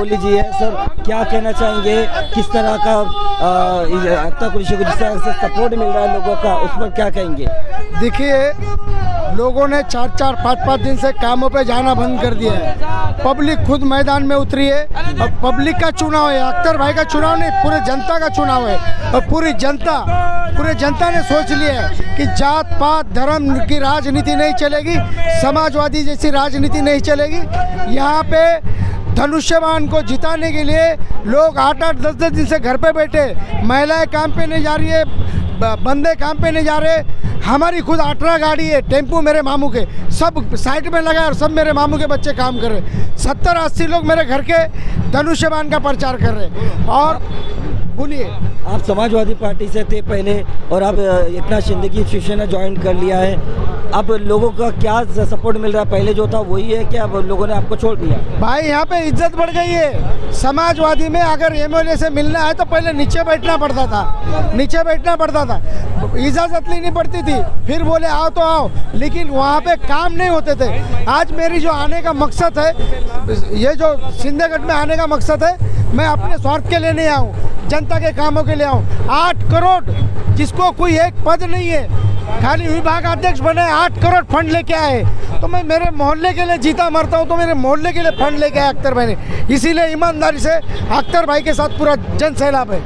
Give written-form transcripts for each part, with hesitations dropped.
बोल लीजिए सर, क्या कहना चाहेंगे, किस तरह का अख्तर कुरैशी को जिस तरह से सपोर्ट मिल रहा है लोगों का, उस पर क्या कहेंगे? देखिए, लोगों ने 4-4, 5-5 दिन से कामों पे जाना बंद कर दिया है। पब्लिक खुद मैदान में उतरी है और पब्लिक का चुनाव है, अख्तर भाई का चुनाव नहीं, पूरे जनता का चुनाव है। और पूरी जनता ने सोच लिया है कि जात पात धर्म की राजनीति नहीं चलेगी, समाजवादी जैसी राजनीति नहीं चलेगी। यहाँ पे धनुष्यबान को जिताने के लिए लोग 8-8, 10-10 दिन से घर पे बैठे, महिलाएं काम पे नहीं जा रही है, बंदे काम पे नहीं जा रहे। हमारी खुद 18 गाड़ी है, टेम्पू मेरे मामू के, सब साइड में लगा है और सब मेरे मामू के बच्चे काम कर रहे। 70-80 लोग मेरे घर के धनुष्यबान का प्रचार कर रहे। और बोलिए, आप समाजवादी पार्टी से थे पहले और अब इतना शिंदे की शिवसेना ज्वाइन कर लिया है, अब लोगों का क्या सपोर्ट मिल रहा है? पहले जो था वही है कि अब लोगों ने आपको छोड़ दिया? भाई यहाँ पे इज्जत बढ़ गई है। समाजवादी में अगर एमएलए से मिलना है तो पहले नीचे बैठना पड़ता था, इजाज़त लेनी पड़ती थी, फिर बोले आओ तो आओ, लेकिन वहाँ पे काम नहीं होते थे। आज मेरी जो आने का मकसद है, ये जो शिंदेगढ़ में आने का मकसद है, मैं अपने स्वार्थ के लिए नहीं आऊँ, जनता के कामों के लिए आऊँ। 8 करोड़, जिसको कोई एक पद नहीं है, खाली विभाग अध्यक्ष बने, 8 करोड़ फंड लेके आए। तो मैं मेरे मोहल्ले के लिए जीता मरता हूँ, तो मेरे मोहल्ले के लिए फंड लेके आए अख्तर भाई ने। इसीलिए ईमानदारी से अख्तर भाई के साथ पूरा जन सैलाब है।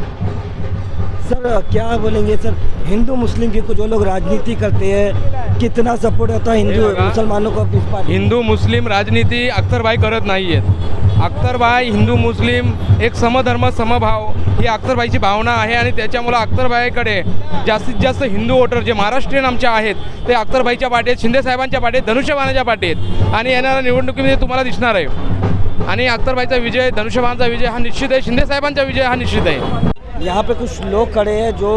सर क्या बोलेंगे सर, हिंदू मुस्लिम की जो लोग राजनीति करते हैं, कितना सपोर्ट होता है हिंदू मुसलमानों को? हिंदू मुस्लिम राजनीती अख्तर भाई करत नाही आहेत. अख्तर भाई हिंदू मुस्लिम एक समधर्म समभाव ही अख्तर भाईची भावना आहे आणि त्याच्यामुळे अख्तर भाईकडे जास्तीत जास्त हिंदू वोटर जे महाराष्ट्रीयन आमचे आहेत ते अख्तर भाईच्या पाठीत, शिंदे साहेबांच्या पाठीत, धनुष्यबाणाच्या पाठीत आणि येणाऱ्या निवडणुकीमध्ये तुम्हाला दिसणार आहे. आणि अख्तर भाईचा विजय, धनुष्यबाणाचा विजय हा निश्चित आहे, शिंदे साहेबांचा विजय हा निश्चित आहे. यहाँ पे कुछ लोग खड़े हैं जो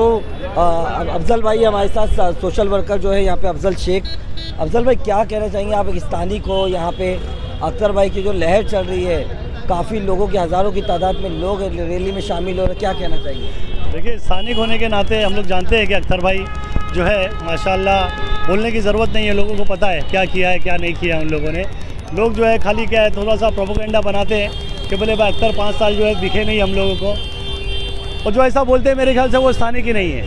अफजल भाई हमारे साथ, सोशल वर्कर जो है यहाँ पे अफजल शेख। अफजल भाई क्या कहना चाहेंगे आप एक स्थानीय को? यहाँ पे अख्तर भाई की जो लहर चल रही है, काफ़ी लोगों की, हज़ारों की तादाद में लोग रैली में शामिल हो रहे, क्या कहना चाहिए? देखिए, स्थानिक होने के नाते हम लोग जानते हैं कि अख्तर भाई जो है माशाल्लाह बोलने की ज़रूरत नहीं है, लोगों को पता है क्या किया है क्या नहीं किया उन लोगों ने। लोग जो है खाली क्या है, थोड़ा सा प्रोपेगेंडा बनाते हैं कि बोले भाई अख्तर 5 साल जो है दिखे नहीं हम लोगों को, और जो ऐसा बोलते हैं मेरे ख्याल से वो स्थानिक ही नहीं है,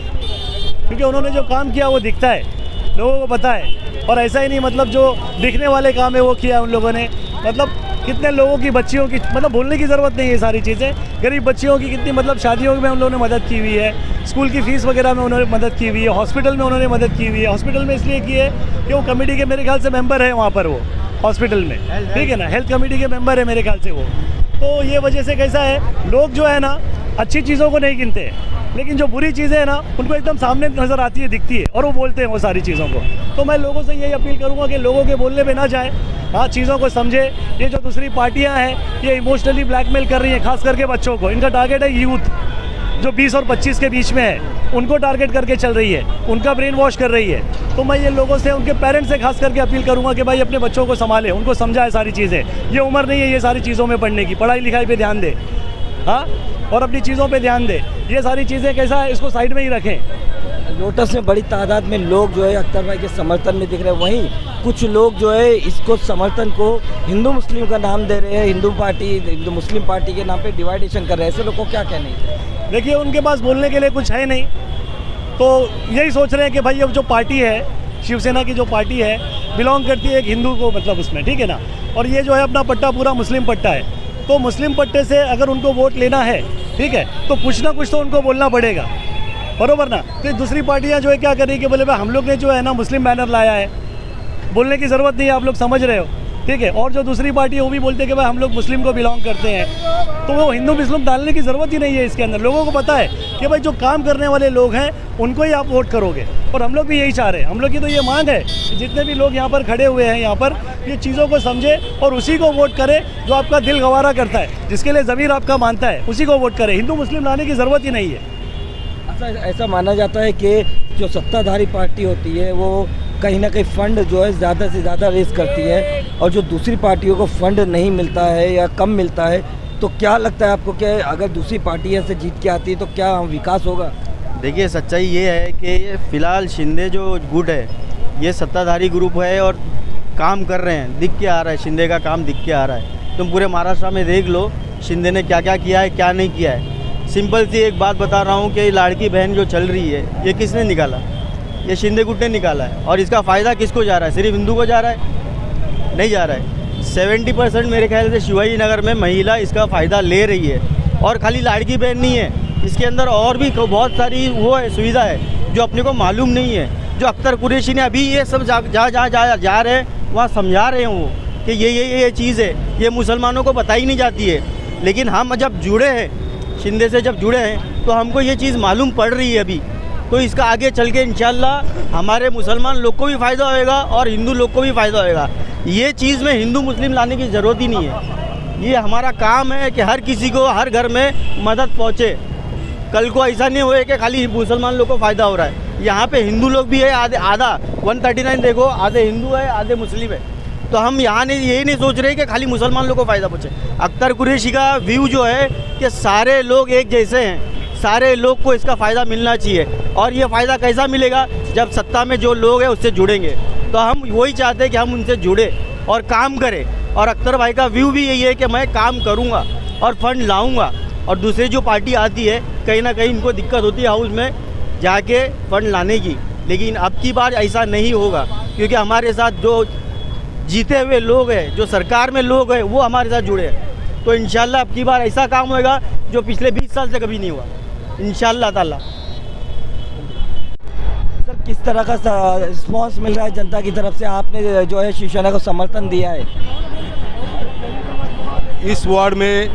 क्योंकि उन्होंने जो काम किया वो दिखता है, लोगों को पता है। और ऐसा ही नहीं मतलब जो दिखने वाले काम है वो किया उन लोगों ने, मतलब कितने लोगों की बच्चियों की, मतलब बोलने की ज़रूरत नहीं है सारी चीज़ें, गरीब बच्चियों की कितनी मतलब शादियों में उन लोगों ने मदद की हुई है, स्कूल की फ़ीस वगैरह में उन्होंने मदद की हुई है, हॉस्पिटल में उन्होंने मदद की हुई है। हॉस्पिटल में इसलिए की है कि वो कमेटी के मेरे ख्याल से मेंबर है वहाँ पर, वो हॉस्पिटल में, ठीक है ना, हेल्थ कमेटी के मेंबर है मेरे ख्याल से वो। तो ये वजह से कैसा है, लोग जो है ना अच्छी चीज़ों को नहीं गिनते हैं, लेकिन जो बुरी चीज़ें हैं ना उनको एकदम सामने नज़र आती है, दिखती है, और वो बोलते हैं वो सारी चीज़ों को। तो मैं लोगों से यही अपील करूँगा कि लोगों के बोलने पे ना जाए, हाँ चीज़ों को समझे। ये जो दूसरी पार्टियाँ हैं ये इमोशनली ब्लैकमेल कर रही हैं, खास करके बच्चों को। इनका टारगेट है यूथ जो 20 और 25 के बीच में है, उनको टारगेट करके चल रही है, उनका ब्रेन वॉश कर रही है। तो मैं ये लोगों से, उनके पेरेंट्स से खास करके अपील करूँगा कि भाई अपने बच्चों को संभालें, उनको समझाएं सारी चीज़ें। ये उम्र नहीं है ये सारी चीज़ों में पढ़ने की, पढ़ाई लिखाई पे ध्यान दें, हाँ, और अपनी चीज़ों पे ध्यान दें। ये सारी चीज़ें कैसा है, इसको साइड में ही रखें। लोटस में बड़ी तादाद में लोग जो है अख्तर भाई के समर्थन में दिख रहे हैं, वहीं कुछ लोग जो है इसको समर्थन को हिंदू मुस्लिम का नाम दे रहे हैं, हिंदू मुस्लिम पार्टी के नाम पे डिवाइडेशन कर रहे हैं। ऐसे लोग को क्या कहना है? देखिए, उनके पास बोलने के लिए कुछ है नहीं, तो यही सोच रहे हैं कि भाई अब जो पार्टी है, शिवसेना की जो पार्टी है, बिलोंग करती है एक हिंदू को, मतलब उसमें, ठीक है ना, और ये जो है अपना पट्टा पूरा मुस्लिम पट्टा है, तो मुस्लिम पट्टे से अगर उनको वोट लेना है, ठीक है, तो कुछ ना कुछ तो उनको बोलना पड़ेगा, बरोबर ना। तो दूसरी पार्टियां जो है क्या कर रही है कि बोले भाई हम लोग ने जो है ना मुस्लिम बैनर लाया है, बोलने की ज़रूरत नहीं है, आप लोग समझ रहे हो, ठीक है। और जो दूसरी पार्टी है वो भी बोलते हैं कि भाई हम लोग मुस्लिम को बिलोंग करते हैं, तो वो हिंदू मुस्लिम डालने की ज़रूरत ही नहीं है इसके अंदर। लोगों को पता है कि भाई जो काम करने वाले लोग हैं उनको ही आप वोट करोगे, और हम लोग भी यही चाह रहे हैं। हम लोग की तो ये मांग है कि जितने भी लोग यहाँ पर खड़े हुए हैं, यहाँ पर ये चीज़ों को समझे और उसी को वोट करें जो आपका दिल गवारा करता है, जिसके लिए ज़मीर आपका मानता है, उसी को वोट करें। हिंदू मुस्लिम लाने की ज़रूरत ही नहीं है। अच्छा, ऐसा माना जाता है कि जो सत्ताधारी पार्टी होती है वो कहीं ना कहीं फंड जो है ज़्यादा से ज़्यादा रेस करती है, और जो दूसरी पार्टियों को फंड नहीं मिलता है या कम मिलता है, तो क्या लगता है आपको कि अगर दूसरी पार्टी ऐसे जीत के आती है तो क्या विकास होगा? देखिए, सच्चाई ये है कि फ़िलहाल शिंदे जो गुट है ये सत्ताधारी ग्रुप है और काम कर रहे हैं, दिख के आ रहा है, शिंदे का काम दिख के आ रहा है। तुम पूरे महाराष्ट्र में देख लो, शिंदे ने क्या क्या किया है क्या नहीं किया है। सिंपल सी एक बात बता रहा हूँ कि लाड़की बहन जो चल रही है ये किसने निकाला? ये शिंदे गुट ने निकाला है। और इसका फ़ायदा किसको जा रहा है? सिर्फ हिंदू को जा रहा है? नहीं जा रहा है। 70% मेरे ख्याल से शिवाजी नगर में महिला इसका फ़ायदा ले रही है। और खाली लाड़की बहन नहीं है, इसके अंदर और भी बहुत सारी वो है सुविधा है जो अपने को मालूम नहीं है। जो अख्तर कुरैशी ने अभी ये सब जहाँ जा रहे हैं वहाँ समझा रहे हैं वो कि ये चीज़ है, ये मुसलमानों को बताई नहीं जाती है। लेकिन हम जब जुड़े हैं शिंदे से, जब जुड़े हैं तो हमको ये चीज़ मालूम पड़ रही है अभी। तो इसका आगे चल के इंशाल्लाह हमारे मुसलमान लोग को भी फ़ायदा होएगा और हिंदू लोग को भी फ़ायदा होएगा। ये चीज़ में हिंदू मुस्लिम लाने की ज़रूरत ही नहीं है। ये हमारा काम है कि हर किसी को हर घर में मदद पहुँचे। कल को ऐसा नहीं होए कि खाली मुसलमान लोग को फ़ायदा हो रहा है। यहाँ पे हिंदू लोग भी है, आधा 139 देखो, आधे हिंदू है आधे मुस्लिम है। तो हम यहाँ यही नहीं सोच रहे कि खाली मुसलमान लोग को फ़ायदा पहुँचे। अख्तर कुरैशी का व्यू जो है कि सारे लोग एक जैसे हैं, सारे लोग को इसका फ़ायदा मिलना चाहिए। और ये फ़ायदा कैसा मिलेगा? जब सत्ता में जो लोग हैं उससे जुड़ेंगे। तो हम वही चाहते हैं कि हम उनसे जुड़े और काम करें। और अख्तर भाई का व्यू भी यही है कि मैं काम करूँगा और फंड लाऊँगा। और दूसरी जो पार्टी आती है कहीं ना कहीं इनको दिक्कत होती है हाउस में जाके फंड लाने की। लेकिन अब की बार ऐसा नहीं होगा, क्योंकि हमारे साथ जो जीते हुए लोग हैं, जो सरकार में लोग हैं, वो हमारे साथ जुड़े हैं। तो इंशाल्लाह अब की बार ऐसा काम होगा जो पिछले 20 साल से कभी नहीं हुआ, इंशाल्लाह ताला। सर, किस तरह का रिस्पॉन्स मिल रहा है जनता की तरफ से? आपने जो है शिवसेना को समर्थन दिया है। इस वार्ड में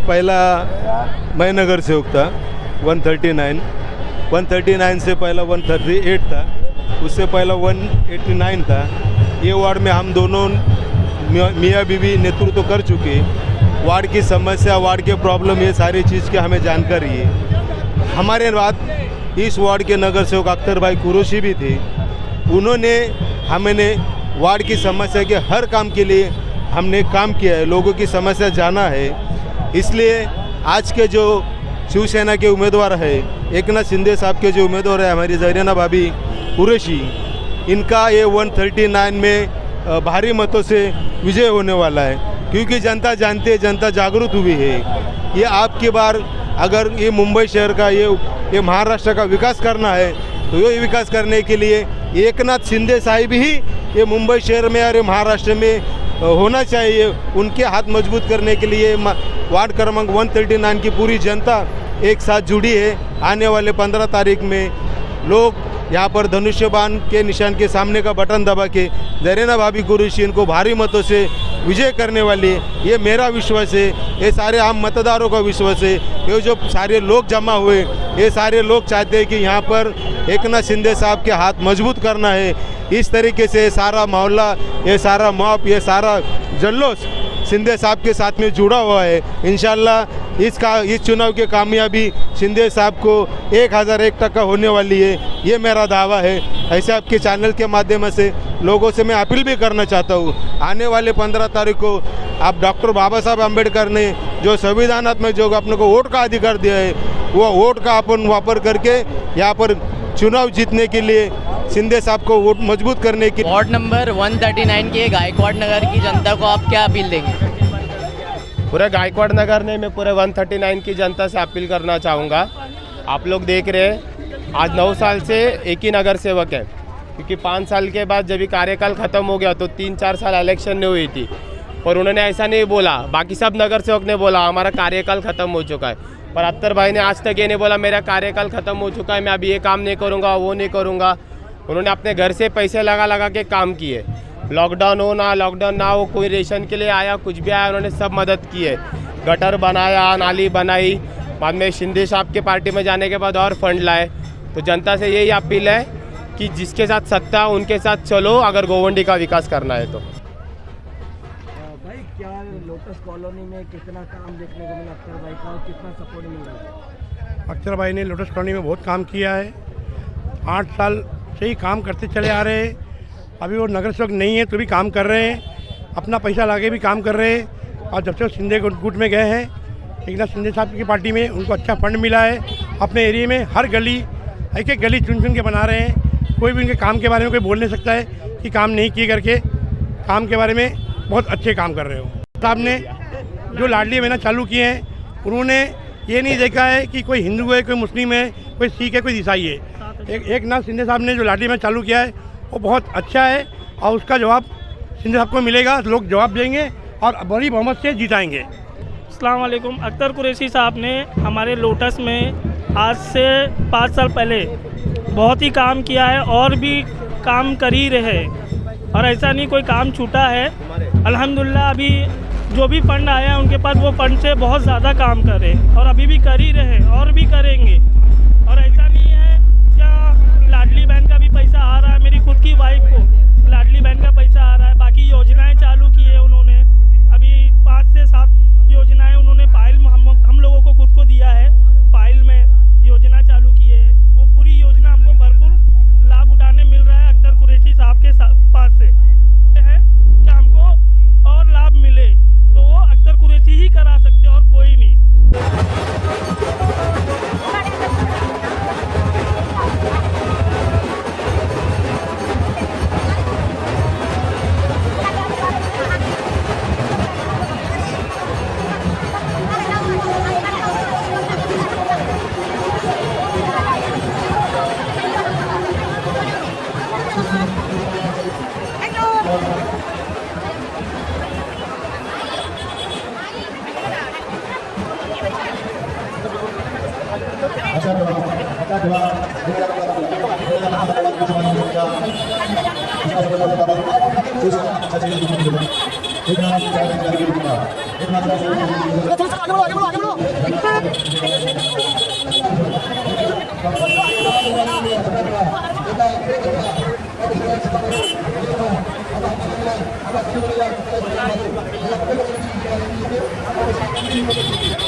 पहला मैं नगर सेवक था 139 से पहला 138 था, उससे पहला 189 था। ये वार्ड में हम दोनों मियाँ बीवी नेतृत्व कर चुके। वार्ड की समस्या, वार्ड के प्रॉब्लम, ये सारी चीज़ की हमें जानकारी है। हमारे बाद इस वार्ड के नगर सेवक अख्तर भाई कुरैशी भी थे। उन्होंने हमने वार्ड की समस्या के हर काम के लिए हमने काम किया है, लोगों की समस्या जाना है। इसलिए आज के जो शिवसेना के उम्मीदवार है, एकनाथ शिंदे साहब के जो उम्मीदवार है हमारी ज़रीना भाभी कुरैशी, इनका ये 139 में भारी मतों से विजय होने वाला है। क्योंकि जनता जानती है, जनता जागरूक हुई है। ये आपकी बार अगर ये मुंबई शहर का, ये महाराष्ट्र का विकास करना है तो ये विकास करने के लिए एकनाथ शिंदे साहब ही ये मुंबई शहर में और महाराष्ट्र में होना चाहिए। उनके हाथ मजबूत करने के लिए वार्ड क्रमांक 139 की पूरी जनता एक साथ जुड़ी है। आने वाले 15 तारीख में लोग यहाँ पर धनुष्य बाण के निशान के सामने का बटन दबा के ज़रीना भाभी कुरैशी इनको भारी मतों से विजय करने वाली है। ये मेरा विश्वास है, ये सारे आम मतदारों का विश्वास है। ये जो सारे लोग जमा हुए, ये सारे लोग चाहते हैं कि यहाँ पर एकनाथ शिंदे साहब के हाथ मजबूत करना है। इस तरीके से सारा मोहल्ला, ये सारा मॉप, ये सारा जल्लोश शिंदे साहब के साथ में जुड़ा हुआ है। इंशाल्लाह इस चुनाव की कामयाबी शिंदे साहब को 1001% होने वाली है, ये मेरा दावा है। ऐसे आपके चैनल के माध्यम से लोगों से मैं अपील भी करना चाहता हूँ, आने वाले 15 तारीख को आप डॉक्टर बाबा साहब अम्बेडकर ने जो संविधानात्मक जो अपने को वोट का अधिकार दिया है, वो वोट का अपन वापर करके यहाँ पर चुनाव जीतने के लिए शिंदे साहब को वोट मजबूत करने की। वार्ड नंबर 139 के गायकवाड़ नगर की जनता को आप क्या अपील देंगे? पूरे गायकवाड़ नगर ने मैं पूरे 139 की जनता से अपील करना चाहूँगा। आप लोग देख रहे हैं आज 9 साल से एक ही नगर सेवक है, क्योंकि 5 साल के बाद जब भी कार्यकाल ख़त्म हो गया तो 3-4 साल इलेक्शन नहीं हुई थी। और उन्होंने ऐसा नहीं बोला, बाकी सब नगर सेवक ने बोला हमारा कार्यकाल ख़त्म हो चुका है, पर अख्तर भाई ने आज तक ये नहीं बोला मेरा कार्यकाल ख़त्म हो चुका है, मैं अभी ये काम नहीं करूँगा, वो नहीं करूँगा। उन्होंने अपने घर से पैसे लगा के काम किए। लॉकडाउन हो ना लॉकडाउन ना हो, कोई रेशन के लिए आया, कुछ भी आया, उन्होंने सब मदद की है। गटर बनाया, नाली बनाई, बाद में शिंदे साहब के पार्टी में जाने के बाद और फंड लाए। तो जनता से यही अपील है कि जिसके साथ सत्ता उनके साथ चलो, अगर गोवंडी का विकास करना है तो। भाई, क्या लोटस कॉलोनी में कितना काम देखने को मिला अख्तर भाई का और कितना सपोर्ट मिल रहा है? अख्तर भाई ने लोटस कॉलोनी में बहुत काम किया है, 8 साल से ही काम करते चले आ रहे हैं। अभी वो नगर सेवक नहीं है तो भी काम कर रहे हैं, अपना पैसा लाके भी काम कर रहे हैं। और जब से शिंदे गुट में गए हैं, एकनाथ शिंदे साहब की पार्टी में, उनको अच्छा फंड मिला है। अपने एरिया में हर गली, एक एक गली चुन के बना रहे हैं। कोई भी उनके काम के बारे में कोई बोल नहीं सकता है कि काम नहीं किए करके। काम के बारे में बहुत अच्छे काम कर रहे हो। साहब ने जो लाडली बहना चालू किए हैं उन्होंने ये नहीं देखा है कि कोई हिंदू है, कोई मुस्लिम है, कोई सिख है, कोई ईसाई है। एक नाथ शिंदे साहब ने जो लाडली बहना चालू किया है वो बहुत अच्छा है और उसका जवाब शिंदे साहब को मिलेगा। लोग जवाब देंगे और बड़ी बहुमत से जिताएंगे। अस्सलाम वालेकुम। अख्तर कुरैशी साहब ने हमारे लोटस में आज से 5 साल पहले बहुत ही काम किया है और भी काम कर ही रहे, और ऐसा नहीं कोई काम छूटा है। अल्हम्दुलिल्लाह अभी जो भी फंड आया है उनके पास वो फंड से बहुत ज़्यादा काम कर रहे हैं और अभी भी कर ही रहे और भी करेंगे। और ऐसा नहीं है क्या लाडली बहन का भी पैसा आ रहा है, मेरी खुद की वाइफ को लाडली बहन का पैसा आ रहा है। बाकी योजनाएं चालू की है उन्होंने, अभी 5 से 7 योजनाएं उन्होंने फाइल हम लोगों को खुद को दिया है, फाइल में योजना चालू की है। वो पूरी योजना हमको भरपूर लाभ उठाने मिल रहा है अख्तर कुरैशी साहब के पास से है कि हमको और लाभ मिले तो वो अख्तर कुरैशी ही करा सकते और कोई नहीं। आगे